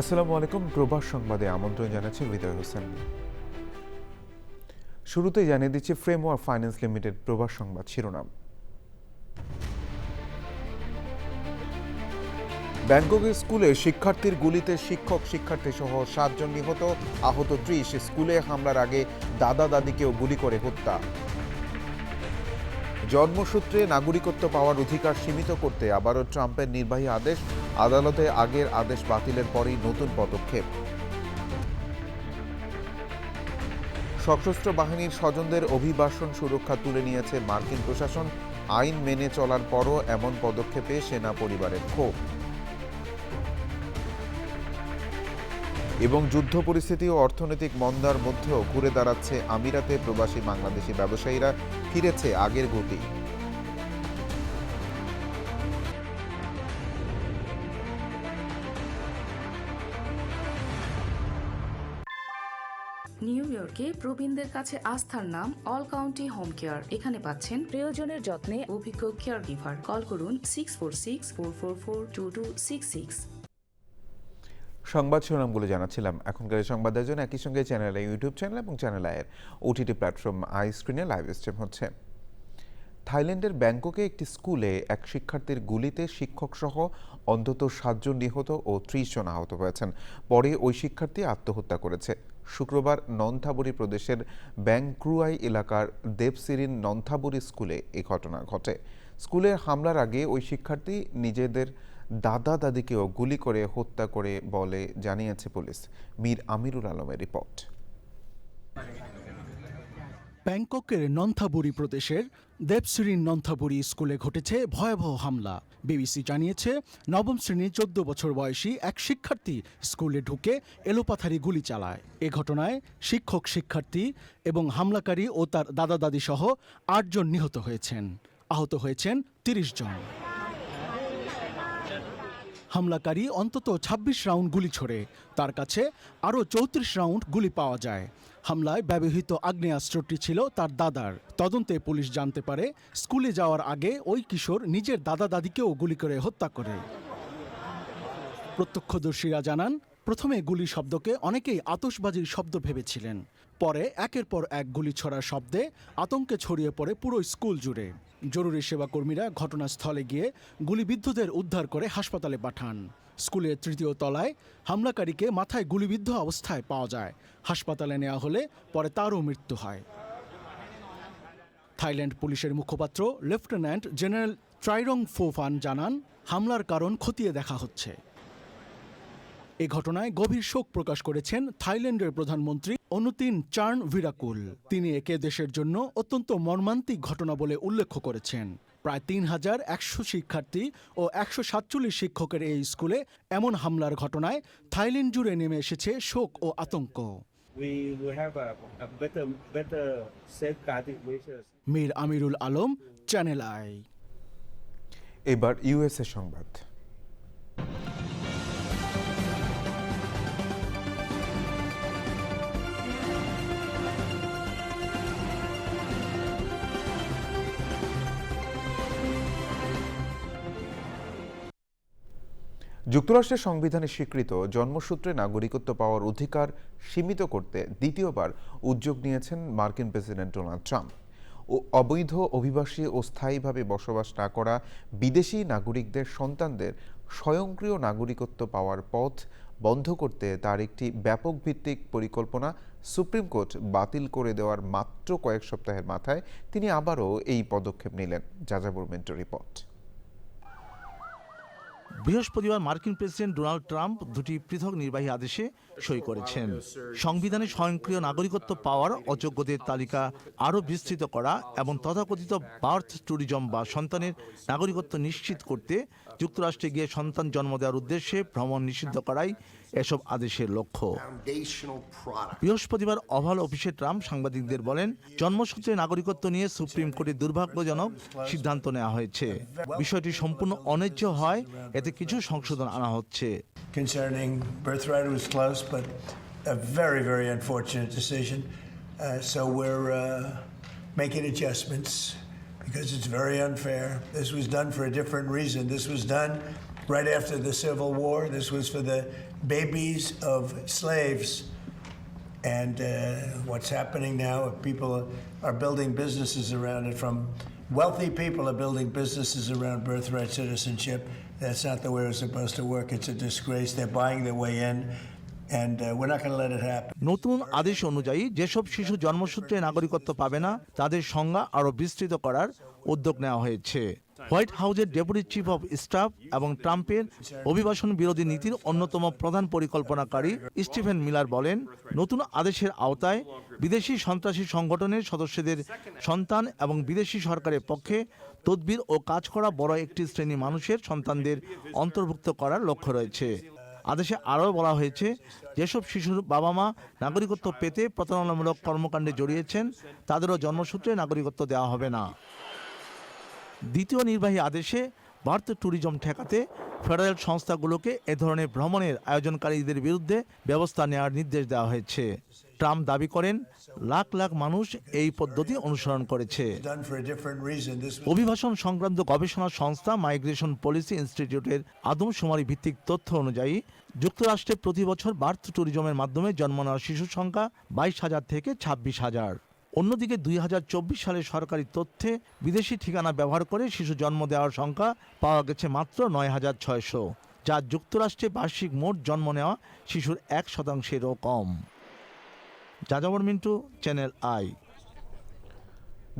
আসসালামু আলাইকুম। প্রবাস সংবাদে আমন্ত্রণ জানাচ্ছি হৃদয় হোসেন। শুরুতেই জানিয়ে দিচ্ছি ফ্রেমওয়ার্ক ফাইন্যান্স লিমিটেড প্রবাস সংবাদ শিরোনাম। ব্যাংককের স্কুলে শিক্ষার্থীর গুলিতে শিক্ষার্থী সহ 7 জন নিহত, আহত 30। স্কুলে হামলার আগে দাদা দাদিকেও গুলি করে হত্যা। জন্মসূত্রে নাগরিকত্ব পাওয়ার অধিকার সীমিত করতে আবারও ট্রাম্পের নির্বাহী আদেশ, আদালতে আগের আদেশ বাতিলের পরই নতুন পদক্ষেপ। সশস্ত্র বাহিনীর স্বজনদের অভিবাসন সুরক্ষা তুলে নিয়েছে মার্কিন প্রশাসন, আইন মেনে চলার পরও এমন পদক্ষেপে সেনা পরিবারের ক্ষোভ। এবং যুদ্ধ পরিস্থিতি ও অর্থনৈতিক মন্দার মধ্যেও ঘুরে দাঁড়াচ্ছে আমিরাতে প্রবাসী বাংলাদেশি ব্যবসায়ীরা, ফিরেছে আগের গতি। নিউ ইয়র্কে প্রবীণদের কাছে আস্থার নাম অল কাউন্টি হোম কেয়ার। এখানে পাচ্ছেন প্রিয়জনের যত্নে অভিজ্ঞ কেয়ার গিভার। কল করুন 646-444-2266। সংবাদ শিরোনামগুলো জানাচ্ছিলাম। এখনকার সংবাদের জন্য একই সঙ্গে চ্যানেলে ইউটিউব চ্যানেল এবং চ্যানেল আয়ের ওটিটি প্ল্যাটফর্ম আই স্ক্রিনে লাইভ স্ট্রিম হচ্ছে। থাইল্যান্ডের ব্যাংককে একটি স্কুলে এক শিক্ষার্থীর গুলিতে শিক্ষকসহ অন্তত 7 জন নিহত ও 30 জন আহত হয়েছেন। পরে ওই শিক্ষার্থী আত্মহত্যা করেছে। শুক্রবার নন্থাবুরি প্রদেশের ব্যাংক্রুয়াই এলাকার দেবসিরিন নন্থাবুরি স্কুলে এই ঘটনা ঘটে। স্কুলের হামলার আগে ওই শিক্ষার্থী নিজেদের দাদা দাদিকেও গুলি করে হত্যা করে বলে জানিয়েছে পুলিশ। মীর আমিরুল আলমের রিপোর্ট। ব্যাংককের নন্থাবুরি প্রদেশের দেবসিরিন নন্থাবুরি স্কুলে ঘটেছে ভয়াবহ হামলা। বিবিসি জানিয়েছে, নবম শ্রেণীর 14 বছর বয়সী এক শিক্ষার্থী স্কুলে ঢুকে এলোপাথারি গুলি চালায়। এ ঘটনায় শিক্ষক, শিক্ষার্থী এবং হামলাকারী ও তার দাদা দাদি সহ 8 জন নিহত হয়েছেন। আহত হয়েছেন 30 জন। হামলাকারী অন্তত 26 রাউন্ড গুলি ছোড়ে। তার কাছে আরও 34 রাউন্ড গুলি পাওয়া যায়। হামলায় ব্যবহৃত আগ্নেয়াস্ত্রটি ছিল তার দাদার। তদন্তে পুলিশ জানতে পারে, স্কুলে যাওয়ার আগে ওই কিশোর নিজের দাদা দাদিকেও গুলি করে হত্যা করে। প্রত্যক্ষদর্শীরা জানান, প্রথমে গুলি শব্দকে অনেকেই আতশবাজির শব্দ ভেবেছিলেন। পরে একের পর এক গুলি ছোড়ার শব্দে আতঙ্কে ছড়িয়ে পড়ে পুরো স্কুল জুড়ে। জরুরি সেবা কর্মীরা ঘটনাস্থলে গিয়ে গুলিবিদ্ধদের উদ্ধার করে হাসপাতালে পাঠান। স্কুলের 3য় তলায় হামলাকারীকে মাথায় গুলিবিদ্ধ অবস্থায় পাওয়া যায়। হাসপাতালে নেওয়া হলে পরে তারও মৃত্যু হয়। থাইল্যান্ড পুলিশের মুখপাত্র লেফটেন্যান্ট জেনারেল ট্রাইরং ফোফান জানান, হামলার কারণ খতিয়ে দেখা হচ্ছে। এ ঘটনায় গভীর শোক প্রকাশ করেছেন থাইল্যান্ডের প্রধানমন্ত্রী অনুতিন চার্নভিরাকুল। তিনি একে দেশের জন্য অত্যন্ত মর্মান্তিক ঘটনা বলে উল্লেখ করেছেন। প্রায় 3100 শিক্ষার্থী ও 147 শিক্ষকের এই স্কুলে এমন হামলার ঘটনায় থাইল্যান্ড জুড়ে নেমে এসেছে শোক ও আতঙ্ক। মীর আমিরুল আলম, চ্যানেল আই। এবার ইউএসএ সংবাদ। যুক্তরাষ্ট্রের সংবিধানে স্বীকৃত জন্মসূত্রে নাগরিকত্ব পাওয়ার অধিকার সীমিত করতে দ্বিতীয়বার উদ্যোগ নিয়েছেন মার্কিন প্রেসিডেন্ট ডোনাল্ড ট্রাম্প। অবৈধ অভিবাসী ও স্থায়ীভাবে বসবাস না করা বিদেশি নাগরিকদের সন্তানদের স্বয়ংক্রিয় নাগরিকত্ব পাওয়ার পথ বন্ধ করতে তার একটি ব্যাপক ভিত্তিক পরিকল্পনা সুপ্রিম কোর্ট বাতিল করে দেওয়ার মাত্র কয়েক সপ্তাহের মাথায় তিনি আবারও এই পদক্ষেপ নিলেন। যাযাবর মেন্টর রিপোর্ট। বৃহস্পতিবার মার্কিন প্রেসিডেন্ট ডোনাল্ড ট্রাম্প দুটি পৃথক নির্বাহী আদেশে সই করেছেন। সংবিধানে স্বয়ংক্রিয় নাগরিকত্ব পাওয়ার অযোগ্যদের তালিকা আরও বিস্তৃত করা এবং তথাকথিত বার্থ ট্যুরিজম বা সন্তানের নাগরিকত্ব নিশ্চিত করতে যুক্তরাষ্ট্রে গিয়ে সন্তান জন্ম দেওয়ার উদ্দেশ্যে ভ্রমণ নিষিদ্ধ করাই এসব আদেশের লক্ষ্য। বৃহস্পতিবার ওভাল অফিসে ট্রাম্প সাংবাদিকদের বলেন, জন্মসূত্রে নাগরিকত্ব নিয়ে সুপ্রিম কোর্টে দুর্ভাগ্যজনক সিদ্ধান্ত নেওয়া হয়েছে। বিষয়টি সম্পূর্ণ অন্যায্য হয়, এতে কিছু সংশোধন আনা হচ্ছে। Concerning birthright, it was close, but a very, very unfortunate decision. So we're making adjustments because it's very unfair. This was done for a different reason. This was done right after the Civil War. This was for the babies of slaves. And what's happening now, people are building businesses around it. From wealthy people are building businesses around birthright citizenship. That's not the way it's supposed to work. It's a disgrace. They're buying their way in. And we're not going to let it happen. নতুন আদেশ অনুযায়ী যেসব শিশু জন্মসূত্রে নাগরিকত্ব পাবে না তাদের সংজ্ঞা আরও বিস্তৃত করার উদ্যোগ নেওয়া হয়েছে। হোয়াইট হাউসের ডেপুটি চিফ অব স্টাফ এবং ট্রাম্পের অভিবাসন বিরোধী নীতির অন্যতম প্রধান পরিকল্পনাকারী স্টিফেন মিলার বলেন, নতুন আদেশের আওতায় বিদেশি সন্ত্রাসী সংগঠনের সদস্যদের সন্তান এবং বিদেশি সরকারের পক্ষে তদবির ও কাজ করা বড় একটি শ্রেণী মানুষের সন্তানদের অন্তর্ভুক্ত করার লক্ষ্য রয়েছে। আদেশে আরও বলা হয়েছে, যেসব শিশুর বাবা মা নাগরিকত্ব পেতে প্রতারণামূলক কর্মকাণ্ডে জড়িয়েছেন তাদেরও জন্মসূত্রে নাগরিকত্ব দেওয়া হবে না। দ্বিতীয় নির্বাহী আদেশে বার্থ ট্যুরিজম ঠেকাতে ফেডারেল সংস্থাগুলোকে এ ধরনের ভ্রমণের আয়োজনকারীদের বিরুদ্ধে ব্যবস্থা নেওয়ার নির্দেশ দেওয়া হয়েছে। ট্রাম্প দাবি করেন, লাখ লাখ মানুষ এই পদ্ধতি অনুসরণ করেছে। অভিবাসন সংক্রান্ত গবেষণা সংস্থা মাইগ্রেশন পলিসি ইনস্টিটিউটের আদমশুমারি ভিত্তিক তথ্য অনুযায়ী যুক্তরাষ্ট্রে প্রতি বছর বার্থ ট্যুরিজমের মাধ্যমে জন্ম নেওয়া শিশুর সংখ্যা 22,000 থেকে 26,000। অন্যদিকে 2024 সালের সরকারি তথ্যে বিদেশি ঠিকানা ব্যবহার করে শিশু জন্ম দেওয়ার সংখ্যা পাওয়া গেছে মাত্র 9,600, যা যুক্তরাষ্ট্রে বার্ষিক মোট জন্ম নেওয়া শিশুর 1%-এরও কম। যাযাবর মিন্টু, চ্যানেল আই।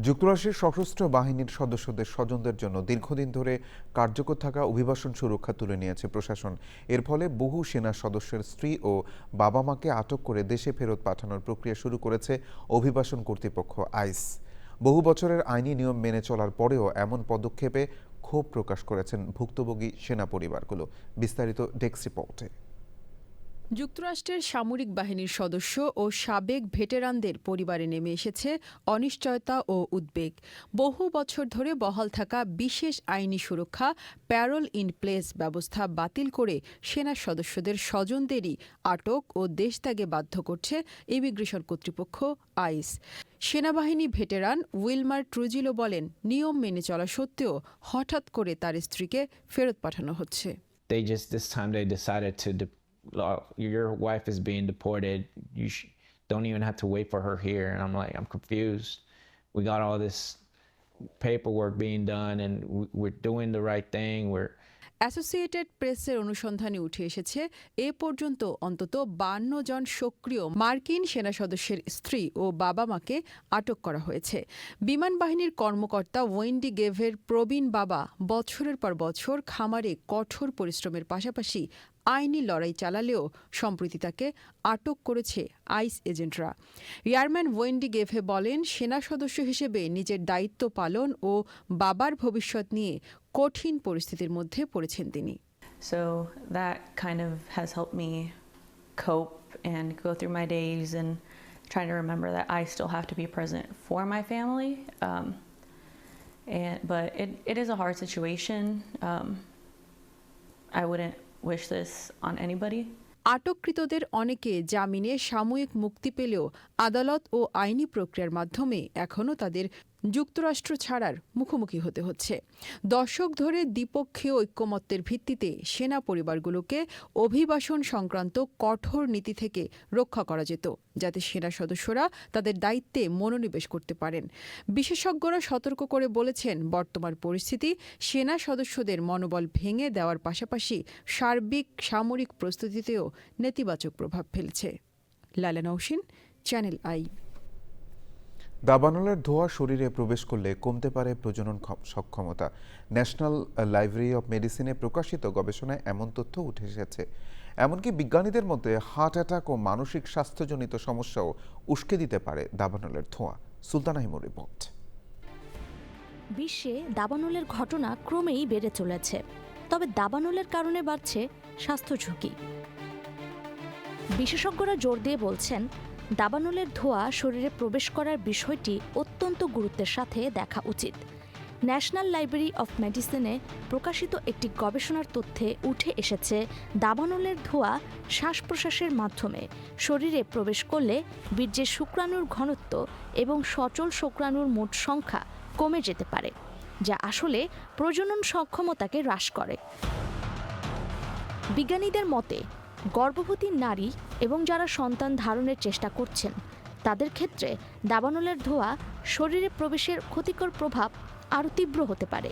যুক্তরাষ্ট্রের সশস্ত্র বাহিনীর সদস্যদের স্বজনদের জন্য দীর্ঘদিন ধরে কার্যকর থাকা অভিবাসন সুরক্ষা তুলে নিয়েছে প্রশাসন। এর ফলে বহু সেনা সদস্যের স্ত্রী ও বাবা মাকে আটক করে দেশে ফেরত পাঠানোর প্রক্রিয়া শুরু করেছে অভিবাসন কর্তৃপক্ষ আইস। বহু বছরের আইনি নিয়ম মেনে চলার পরেও এমন পদক্ষেপে ক্ষোভ প্রকাশ করেছেন ভুক্তভোগী সেনা পরিবারগুলো। বিস্তারিত ডেস্ক রিপোর্টে। যুক্তরাষ্ট্রের সামরিক বাহিনীর সদস্য ও সাবেক ভেটেরানদের পরিবারে নেমে এসেছে অনিশ্চয়তা ও উদ্বেগ। বহু বছর ধরে বহাল থাকা বিশেষ আইনি সুরক্ষা প্যারোল ইন প্লেস ব্যবস্থা বাতিল করে সেনা সদস্যদের স্বজনদেরই আটক ও দেশত্যাগে বাধ্য করছে ইমিগ্রেশন কর্তৃপক্ষ আইস। সেনাবাহিনী ভেটেরান উইলমার ট্রুজিলো বলেন, নিয়ম মেনে চলা সত্ত্বেও হঠাৎ করে তার স্ত্রীকে ফেরত পাঠানো হচ্ছে। Your wife is being deported. You don't even have to wait for her here. And I'm like, I'm confused. We got all this paperwork being done and we're doing the right thing. Associated প্রেসের অনুসন্ধানে উঠে এসেছে, এ পর্যন্ত অন্তত 52 জন সক্রিয় মার্কিন সেনা সদস্যের স্ত্রী ও বাবা মাকে আটক করা হয়েছে। বিমান বাহিনীর কর্মকর্তা ওয়েন্ডি গেভের প্রবীণ বাবা বছরের পর বছর খামারে কঠোর পরিশ্রমের পাশাপাশি আইনি লড়াই চালালেও সম্প্রতি তাকে আটক করেছে আইস এজেন্টরা। এয়ারম্যান ওয়েন্ডি গেভে বলেন, সেনা সদস্য হিসেবে নিজের দায়িত্ব পালন ও বাবার ভবিষ্যৎ নিয়ে কঠিন পরিস্থিতির মধ্যে পড়েছেন তিনি। So that kind of has helped me cope and go through my days and trying to remember that I still have to be present for my family. But it is a hard situation. I wouldn't wish this on anybody. আটককৃতদের অনেকে জামিনে সাময়িক মুক্তি পেলেও আদালত ও আইনি প্রক্রিয়ার মাধ্যমে এখনও তাদের যুক্তরাষ্ট্র ছাড়ার মুখোমুখি হতে হচ্ছে। দশক ধরে দ্বিপক্ষীয় ঐক্যমত্যের ভিত্তিতে সেনা পরিবারগুলোকে অভিবাসন সংক্রান্ত কঠোর নীতি থেকে রক্ষা করা যেত, যাতে সেনা সদস্যরা তাদের দায়িত্বে মনোনিবেশ করতে পারেন। বিশেষজ্ঞরা সতর্ক করে বলেছেন, বর্তমান পরিস্থিতি সেনা সদস্যদের মনোবল ভেঙে দেওয়ার পাশাপাশি সার্বিক সামরিক প্রস্তুতিতেও নেতিবাচক প্রভাব ফেলছে। লালা নওশিন, চ্যানেল আই। দাবানলের ধোঁয়া শরীরে প্রবেশ করলে কমতে পারে প্রজনন সক্ষমতা। ন্যাশনাল লাইব্রেরি অব মেডিসিনে প্রকাশিত গবেষণায় এমন তথ্য উঠে এসেছে। এমনকি বিজ্ঞানীদের মধ্যে হার্ট অ্যাটাক ও মানসিক স্বাস্থ্যজনিত সমস্যাও উস্কে দিতে পারে দাবানলের ধোঁয়া। সুলতানা হিমুর রিপোর্ট। বিশ্বে দাবানলের ঘটনা ক্রমেই বেড়ে চলেছে, তবে দাবানলের কারণে বাড়ছে স্বাস্থ্য ঝুঁকি। বিশেষজ্ঞরা জোর দিয়ে বলছেন, দাবানলের ধোঁয়া শরীরে প্রবেশ করার বিষয়টি অত্যন্ত গুরুত্বের সাথে দেখা উচিত। ন্যাশনাল লাইব্রেরি অফ মেডিসিনে প্রকাশিত একটি গবেষণার তথ্যে উঠে এসেছে, দাবানলের ধোঁয়া শ্বাস প্রশ্বাসের মাধ্যমে শরীরে প্রবেশ করলে বীর্যের শুক্রাণুর ঘনত্ব এবং সচল শুক্রাণুর মোট সংখ্যা কমে যেতে পারে, যা আসলে প্রজনন সক্ষমতাকে হ্রাস করে। বিজ্ঞানীদের মতে গর্ভবতী নারী এবং যারা সন্তান ধারণের চেষ্টা করছেন তাদের ক্ষেত্রে দাবানলের ধোঁয়া শরীরে প্রবেশের ক্ষতিকর প্রভাব আরও তীব্র হতে পারে।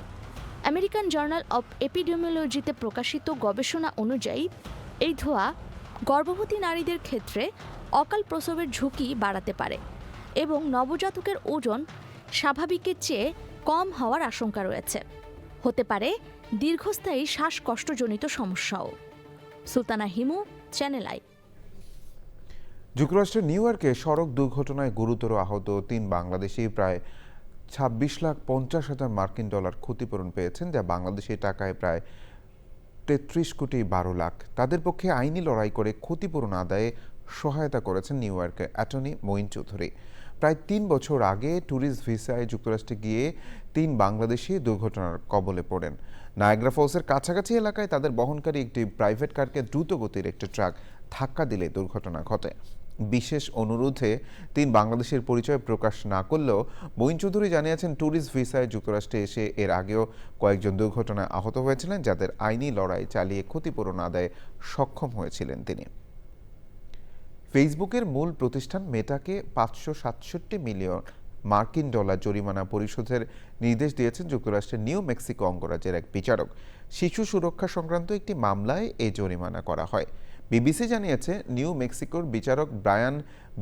আমেরিকান জার্নাল অব এপিডেমিওলজিতে প্রকাশিত গবেষণা অনুযায়ী এই ধোঁয়া গর্ভবতী নারীদের ক্ষেত্রে অকাল প্রসবের ঝুঁকি বাড়াতে পারে এবং নবজাতকের ওজন স্বাভাবিকের চেয়ে কম হওয়ার আশঙ্কা রয়েছে। হতে পারে দীর্ঘস্থায়ী শ্বাসকষ্টজনিত সমস্যাও। Sultana Himu, channel I. যুক্তরাষ্ট্রের নিউ ইয়র্কে সড়ক দুর্ঘটনায় গুরুতর আহত 3 বাংলাদেশি প্রায় 26,50,000 মার্কিন ডলার ক্ষতিপূরণ পেয়েছেন, যা বাংলাদেশি টাকায় প্রায় 33,12,00,000। তাদের পক্ষে আইনি লড়াই করে ক্ষতিপূরণ আদায়ে সহায়তা করেছেন নিউ ইয়র্কের অ্যাটর্নি মঈন চৌধুরী। প্রায় 3 বছর আগে ট্যুরিস্ট ভিসায় যুক্তরাষ্ট্রে গিয়ে 3 বাংলাদেশি দুর্ঘটনার কবলে পড়েন। নায়াগ্রা ফলসের কাছাকাছি এলাকায় তাদের বহনকারী একটি প্রাইভেট কারকে দ্রুতগতির একটি ট্রাক ধাক্কা দিলে দুর্ঘটনা ঘটে। বিশেষ অনুরোধে 3 বাংলাদেশের পরিচয় প্রকাশ না করলেও মঈন চৌধুরী জানিয়েছেন, ট্যুরিস্ট ভিসায় যুক্তরাষ্ট্রে এসে এর আগেও কয়েকজন দুর্ঘটনায় আহত হয়েছিলেন, যাদের আইনি লড়াই চালিয়ে ক্ষতিপূরণ আদায়ে সক্ষম হয়েছিলেন তিনি। ফেসবুকের মূল প্রতিষ্ঠান মেটাকে 567 মিলিয়ন মার্কিন ডলার জরিমানা পরিশোধের নির্দেশ দিয়েছেন যুক্তরাষ্ট্রের নিউ মেক্সিকো অঙ্গরাজ্যের এক বিচারক। শিশু সুরক্ষা সংক্রান্ত একটি মামলায় এই জরিমানা করা হয়। বিবিসি জানিয়েছে, নিউ মেক্সিকোর বিচারক ব্রায়ান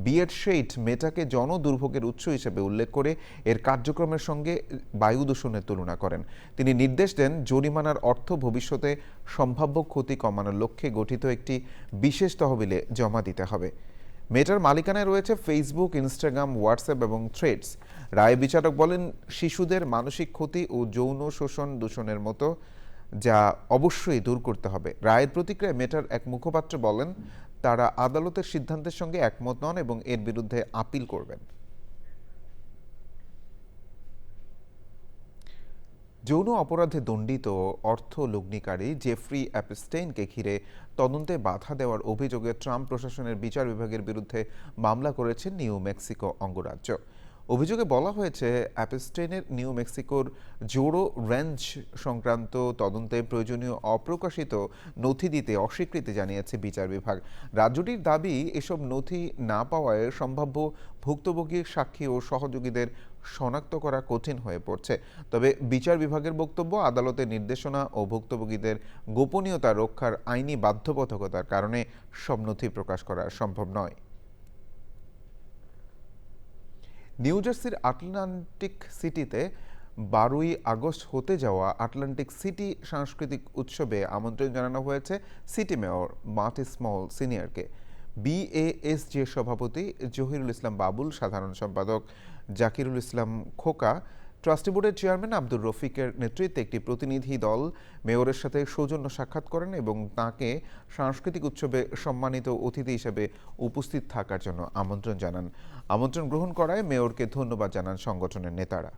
বিয়েটশেইট মেটাকে জনদুর্ভোগের উৎস হিসেবে উল্লেখ করে এর কার্যক্রমের সঙ্গে বায়ু দূষণের তুলনা করেন। তিনি নির্দেশ দেন, জরিমানার অর্থ ভবিষ্যতে সম্ভাব্য ক্ষতি কমানোর লক্ষ্যে গঠিত একটি বিশেষ তহবিলে জমা দিতে হবে। মেটার মালিকানায় রয়েছে ফেসবুক, ইনস্টাগ্রাম, হোয়াটসঅ্যাপ এবং থ্রেডস। রায় বিচারক বলেন, শিশুদের মানসিক ক্ষতি ও যৌন শোষণ দূষণের মতো যা অবশ্যই দূর করতে হবে। রায়ের প্রতিক্রিয়ায় মেটার এক মুখপাত্র বলেন, তারা আদালতের সিদ্ধান্তের সঙ্গে একমত নন এবং এর বিরুদ্ধে আপিল করবেন। যৌন অপরাধে দণ্ডিত অর্থ লগ্নিকারী জেফ্রি অ্যাপস্টেইনকে ঘিরে তদন্তে বাধা দেওয়ার অভিযোগে ট্রাম্প প্রশাসনের বিচার বিভাগের বিরুদ্ধে মামলা করেছে নিউ মেক্সিকো অঙ্গরাজ্য। অভিযোগে বলা হয়েছে, অ্যাপস্টেইনের নিউ মেক্সিকোর জোরো রেঞ্জ সংক্রান্ত তদন্তে প্রয়োজনীয় অপ্রকাশিত নথি দিতে অস্বীকৃতি জানিয়েছে বিচার বিভাগ। রাজ্যটির দাবি, এসব নথি না পাওয়ায় সম্ভাব্য ভুক্তভোগী সাক্ষী ও সহযোগীদের শনাক্ত করা কঠিন হয়ে পড়ছে। তবে বিচার বিভাগের বক্তব্য, আদালতের নির্দেশনা ও ভুক্তভোগীদের গোপনীয়তা রক্ষার আইনি বাধ্যবাধকতার কারণে সব নথি প্রকাশ করা সম্ভব নয়। নিউ জার্সির আটলান্টিক সিটিতে 12ই আগস্ট হতে যাওয়া আটলান্টিক সিটি সাংস্কৃতিক উৎসবে আমন্ত্রণ জানানো হয়েছে সিটি মেয়র মার্টি স্মল সিনিয়রকে। বিএএসজে সভাপতি জহিরুল ইসলাম বাবুল, সাধারণ সম্পাদক জাকিরুল ইসলাম খোকা, ট্রাস্টি বোর্ডের চেয়ারম্যান আব্দুর রফিকের নেতৃত্বে একটি প্রতিনিধি দল মেয়রের সাথে সৌজন্য সাক্ষাৎ করেন এবং তাকে সাংস্কৃতিক উৎসবে সম্মানিত অতিথি হিসেবে উপস্থিত থাকার জন্য আমন্ত্রণ জানান। আমন্ত্রণ গ্রহণ করায় মেয়রকে ধন্যবাদ জানান সংগঠনের নেতারা।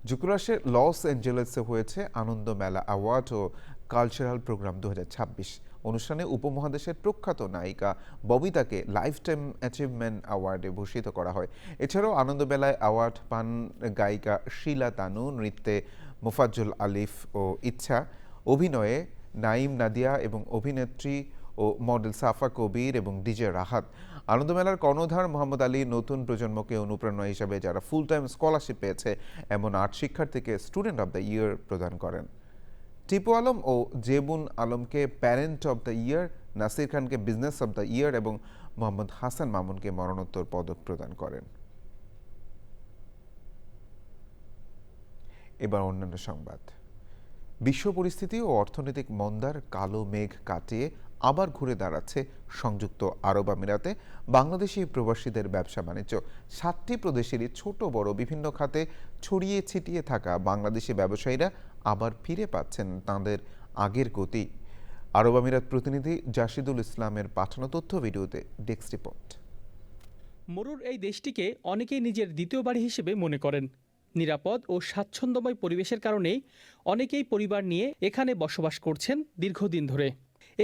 যুক্তরাষ্ট্রের লস অ্যাঞ্জেলেসে হয়েছে আনন্দ মেলা অ্যাওয়ার্ড ও কালচারাল প্রোগ্রাম 2026। অনুষ্ঠানে উপমহাদেশের প্রখ্যাত নায়িকা ববিতাকে লাইফ টাইম অ্যাচিভমেন্ট অ্যাওয়ার্ডে ভূষিত করা হয়। এছাড়াও আনন্দমেলায় অ্যাওয়ার্ড পান গায়িকা শীলা তানু, নৃত্যে মোফাজ্জল আলিফ ও ইচ্ছা, অভিনয়ে নাইম নাদিয়া এবং অভিনেত্রী ও মডেল সাফা কবির এবং ডিজে রাহাত। আনন্দমেলার কর্ণধার মোহাম্মদ আলী নতুন প্রজন্মকে অনুপ্রেরণা হিসাবে যারা ফুল টাইম স্কলারশিপ পেয়েছে এমন 8 শিক্ষার্থীকে স্টুডেন্ট অব দ্য ইয়ার প্রদান করেন। টিপু আলম ও জেবুন আলমকে parent of the year, Nasir খানকে বিজনেস অব দ্য ইয়ার এবং মোহাম্মদ হাসান মামুনকে মরণোত্তর পদক প্রদান করেন। এবার অন্যান্য সংবাদ। বিশ্ব পরিস্থিতি ও অর্থনৈতিক মন্দার কালো মেঘ কাটিয়ে আবার ঘুরে দাঁড়াচ্ছে সংযুক্ত আরব আমিরাতে বাংলাদেশি প্রবাসীদের ব্যবসা বাণিজ্য। 7টি প্রদেশেরই ছোট বড় বিভিন্ন খাতে ছড়িয়ে ছিটিয়ে থাকা বাংলাদেশি ব্যবসায়ীরা আবার ফিরে পাচ্ছেন তাঁদের আগের গতি। আরব আমিরাত প্রতিনিধি জাসিদুল ইসলামের পাঠানো তথ্য ভিডিওতে ডেস্ক রিপোর্ট। মরুর এই দেশটিকে অনেকেই নিজের দ্বিতীয় বাড়ি হিসেবে মনে করেন। নিরাপদ ও স্বাচ্ছন্দ্যময় পরিবেশের কারণেই অনেকেই পরিবার নিয়ে এখানে বসবাস করছেন দীর্ঘদিন ধরে।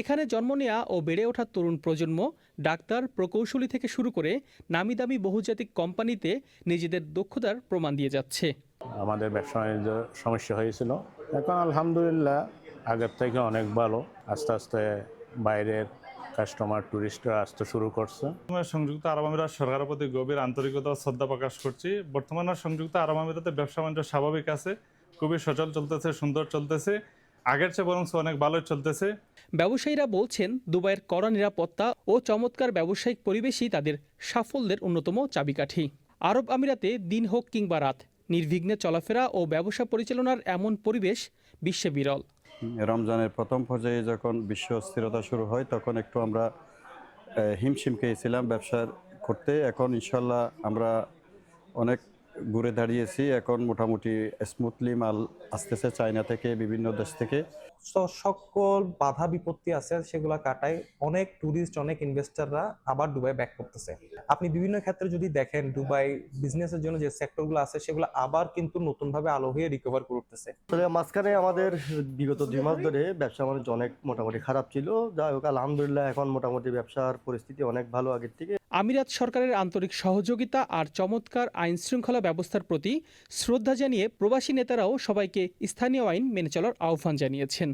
এখানে জন্ম নেওয়া ও বেড়ে ওঠা তরুণ প্রজন্ম ডাক্তার, প্রকৌশলী থেকে শুরু করে নামিদামি বহুজাতিক কোম্পানিতে নিজেদের দক্ষতার প্রমাণ দিয়ে যাচ্ছে। আমাদের ব্যবসা বাণিজ্য সমস্যা হয়েছিল, এখন আলহামদুলিল্লাহ আগের থেকে অনেক ভালো। আস্তে আস্তে বাইরের কাস্টমার টুরিস্টরা আসতে শুরু করছে। সংযুক্ত আরব আমিরাত সরকারের প্রতি গভীর আন্তরিকতা ও শ্রদ্ধা প্রকাশ করছি। বর্তমানে সংযুক্ত আরব আমিরাতে ব্যবসা বাণিজ্য স্বাভাবিক আছে, খুবই সচল চলতেছে, সুন্দর চলতেছে, আগের চেয়ে বরং অনেক ভালোই চলতেছে। ব্যবসায়ীরা বলছেন দুবাইয়ের কড়া নিরাপত্তা ও চমৎকার ব্যবসায়িক পরিবেশই তাদের সাফল্যের অন্যতম চাবিকাঠি। আরব আমিরাতে দিন হোক কিংবা রাত নির্বিঘ্নে চলাফেরা ও ব্যবসা পরিচালনার এমন পরিবেশ বিশ্বে বিরল। রমজানের প্রথম পর্যায়ে যখন বিশ্ব অস্থিরতা শুরু হয় তখন একটু আমরা হিমশিম খেয়েছিলাম ব্যবসার করতে। এখন ইনশাল্লাহ আমরা অনেক ঘুরে দাঁড়িয়েছি, এখন মোটামুটি স্মুথলি মাল আসতেছে চায়না থেকে, বিভিন্ন দেশ থেকে। সকল বাধা বিপত্তি আছে সেগুলা কাটায় অনেক ট্যুরিস্ট, অনেক ইনভেস্টররা আবার দুবাই ব্যাক করতেছে। আপনি বিভিন্ন ক্ষেত্রে যদি দেখেন দুবাই বিজনেসের জন্য যে সেক্টরগুলো আছে সেগুলো আবার কিন্তু নতুনভাবে আলো হয়ে রিকভার করতেছে। মাঝখানে আমাদের বিগত 2 মাস ধরে ব্যবসা বাণিজ্য অনেক মোটামুটি খারাপ ছিল, যাই হোক আলহামদুলিল্লাহ এখন মোটামুটি ব্যবসার পরিস্থিতি অনেক ভালো আগের থেকে। আমিরাত সরকারের আন্তরিক সহযোগিতা আর চমৎকার আইন শৃঙ্খলা ব্যবস্থার প্রতি শ্রদ্ধা জানিয়ে প্রবাসী নেতারাও সবাইকে স্থানীয় আইন মেনে চলার আহ্বান জানিয়েছেন।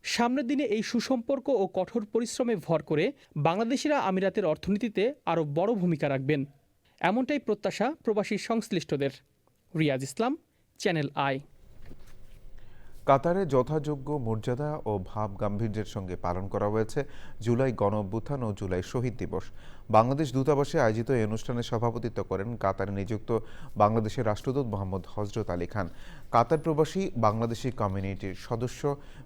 সামনের দিনে এই সুসম্পর্ক ও কঠোর পরিশ্রমে ভর করে বাংলাদেশিরা আমিরাতের অর্থনীতিতে আরও বড় ভূমিকা রাখবেন, এমনটাই প্রত্যাশা প্রবাসী সংশ্লিষ্টদের। রিয়াজ ইসলাম, চ্যানেল আই। কাতারে যথাযোগ্য মর্যাদা ও ভাব গাম্ভীর্যের সঙ্গে পালন করা হয়েছে জুলাই গণ অভ্যুত্থান ও জুলাই শহীদ দিবস। বাংলাদেশ দূতাবাসে আয়োজিত এই অনুষ্ঠানে সভাপতিত্ব করেন কাতারে নিযুক্ত বাংলাদেশের রাষ্ট্রদূত মোহাম্মদ হযরত আলী খান। কাতার প্রবাসী বাংলাদেশি কমিউনিটির সদস্য,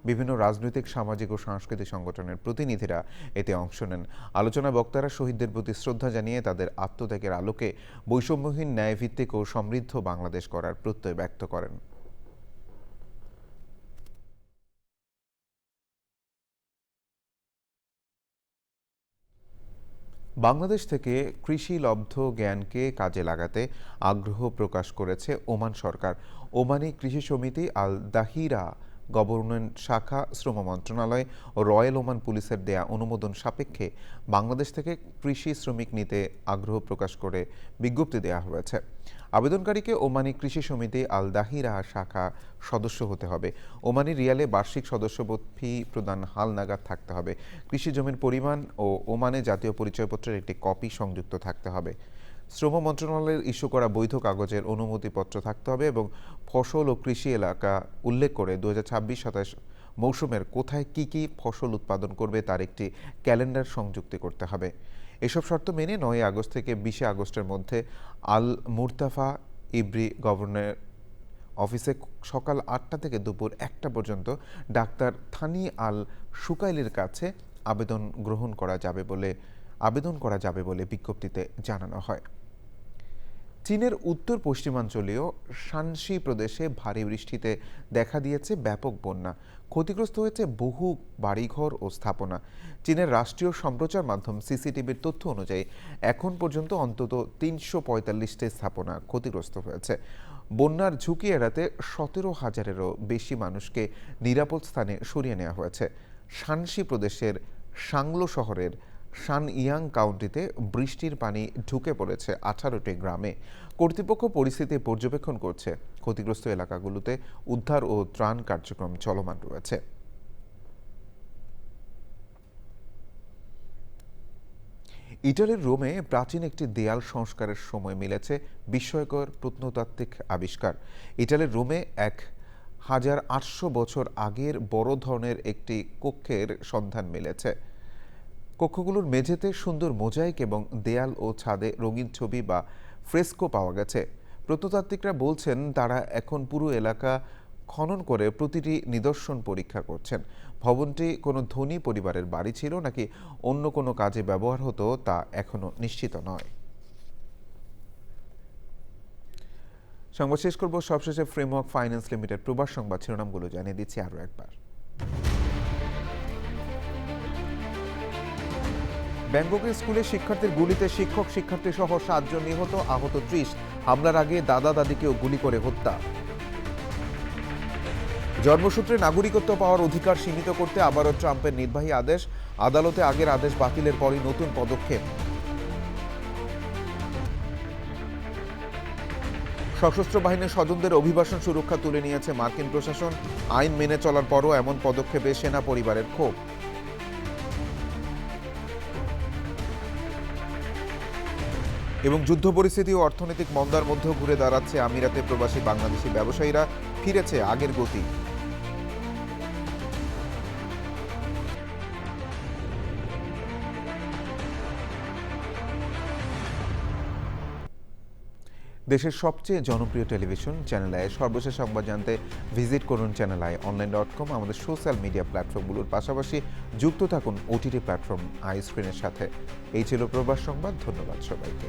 বিভিন্ন রাজনৈতিক, সামাজিক ও সাংস্কৃতিক সংগঠনের প্রতিনিধিরা এতে অংশ নেন। আলোচনা বক্তারা শহীদদের প্রতি শ্রদ্ধা জানিয়ে তাদের আত্মত্যাগের আলোকে বৈষম্যহীন, ন্যায়ভিত্তিক ও সমৃদ্ধ বাংলাদেশ করার প্রত্যয় ব্যক্ত করেন। বাংলাদেশ থেকে কৃষিলব্ধ জ্ঞানকে কাজে লাগাতে আগ্রহ প্রকাশ করেছে ওমান সরকার। ওমানি কৃষি সমিতি আল দাহিরা গভর্নমেন্ট শাখা, শ্রম মন্ত্রণালয় ও রয়্যাল ওমান পুলিশের দেয়া অনুমোদন সাপেক্ষে বাংলাদেশ থেকে কৃষি শ্রমিক নিতে আগ্রহ প্রকাশ করে বিজ্ঞপ্তি দেওয়া হয়েছে। আবেদনকারীকে ওমানি কৃষি সমিতি আল দাহিরা শাখা সদস্য হতে হবে। ওমানি রিয়ালে বার্ষিক সদস্যপদ ফি প্রদান হালনাগাদ থাকতে হবে। কৃষি জমির পরিমাণ ও ওমানে জাতীয় পরিচয়পত্রের একটি কপি সংযুক্ত থাকতে হবে। শ্রম মন্ত্রণালয়ের ইস্যু করা বৈধ কাগজের অনুমতিপত্র থাকতে হবে এবং ফসল ও কৃষি এলাকা উল্লেখ করে 2026-27 মৌসুমের কোথায় কি কি ফসল উৎপাদন করবে তার একটি ক্যালেন্ডার সংযুক্তি করতে হবে। এসব শর্ত মেনে 9 আগস্ট থেকে 20 আগস্টের মধ্যে আল মুরতাফা ইব্রি গভর্নর অফিসে সকাল 8টা থেকে দুপুর 1টা পর্যন্ত ডাক্তার থানি আল সুকাইলির কাছে আবেদন করা যাবে বলে বিজ্ঞপ্তিতে জানানো হয়। চীনের উত্তর পশ্চিমাঞ্চলীয় শানসি প্রদেশে ভারী বৃষ্টিতে দেখা দিয়েছে ব্যাপক বন্যা। ক্ষতিগ্রস্ত হয়েছে বহু বাড়িঘর ও স্থাপনা। চীনের রাষ্ট্রীয় সম্প্রচার মাধ্যম সিসিটিভির তথ্য অনুযায়ী এখন পর্যন্ত অন্তত 345টি স্থাপনা ক্ষতিগ্রস্ত হয়েছে। বন্যার ঝুঁকি এড়াতে 17,000-এরও বেশি মানুষকে নিরাপদ স্থানে সরিয়ে নেওয়া হয়েছে। শানসি প্রদেশের সাংলো শহরের শানইয়াং কাউন্টিতে বৃষ্টির পানি ঢুকে পড়েছে 18টি গ্রামে। কর্তৃপক্ষ পরিস্থিতি পর্যবেক্ষণ করছে। ক্ষতিগ্রস্ত এলাকাগুলোতে উদ্ধার ও ত্রাণ কার্যক্রম চলমান রয়েছে। ইটালির রোমে প্রাচীন একটি দেয়াল সংস্কারের সময় মিলেছে বিস্ময়কর প্রত্নতাত্ত্বিক আবিষ্কার। ইটালির রোমে 1800 বছর আগের বড় ধরনের একটি কক্ষের সন্ধান মিলেছে। কক্ষগুলোর মেঝেতে সুন্দর মোজাইক এবং দেয়াল ও ছাদে রঙিন ছবি বা ফ্রেস্কো পাওয়া গেছে। প্রত্নতাত্ত্বিকরা বলছেন তারা এখন পুরো এলাকা খনন করে প্রতিটি নিদর্শন পরীক্ষা করছেন। ভবনটি কোনো ধনী পরিবারের বাড়ি ছিল নাকি অন্য কোনো কাজে ব্যবহার হতো তা এখনো নিশ্চিত নয়। সংবাদ শেষ করব সবশেষে ফ্রেমওয়ার্ক ফাইন্যান্স লিমিটেড প্রবাস সংবাদ শিরোনামগুলো জানিয়ে দিচ্ছি আরও একবার। ব্যাংককে স্কুলে শিক্ষার্থীর গুলিতে শিক্ষার্থী সহ 7 জন নিহত, আহত 30। হামলার আগে দাদা দাদিকেও গুলি করে হত্যা। জন্মসূত্রে নাগরিকত্ব পাওয়ার অধিকার সীমিত করতে আবারও ট্রাম্পের নির্বাহী আদেশ। আদালতে আগের আদেশ বাতিলের পরই নতুন পদক্ষেপ। সশস্ত্র বাহিনীর স্বজনদের অভিবাসন সুরক্ষা তুলে নিয়েছে মার্কিন প্রশাসন। আইন মেনে চলার পরও এমন পদক্ষেপে সেনা পরিবারের ক্ষোভ। এবং যুদ্ধ পরিস্থিতি ও অর্থনৈতিক মন্দার মধ্যেও ঘুরে দাঁড়াচ্ছে আমিরাতে প্রবাসী বাংলাদেশি ব্যবসায়ীরা, ফিরেছে আগের গতি। দেশের সবচেয়ে জনপ্রিয় টেলিভিশন চ্যানেল আই সর্বশেষ সংবাদ জানতে ভিজিট করুন channelionline.com। আমাদের সোশ্যাল মিডিয়া প্ল্যাটফর্মগুলোর পাশাপাশি যুক্ত থাকুন ওটিটি প্ল্যাটফর্ম আই স্ক্রিনের সাথে। এই ছিল প্রবাস সংবাদ। ধন্যবাদ সবাইকে।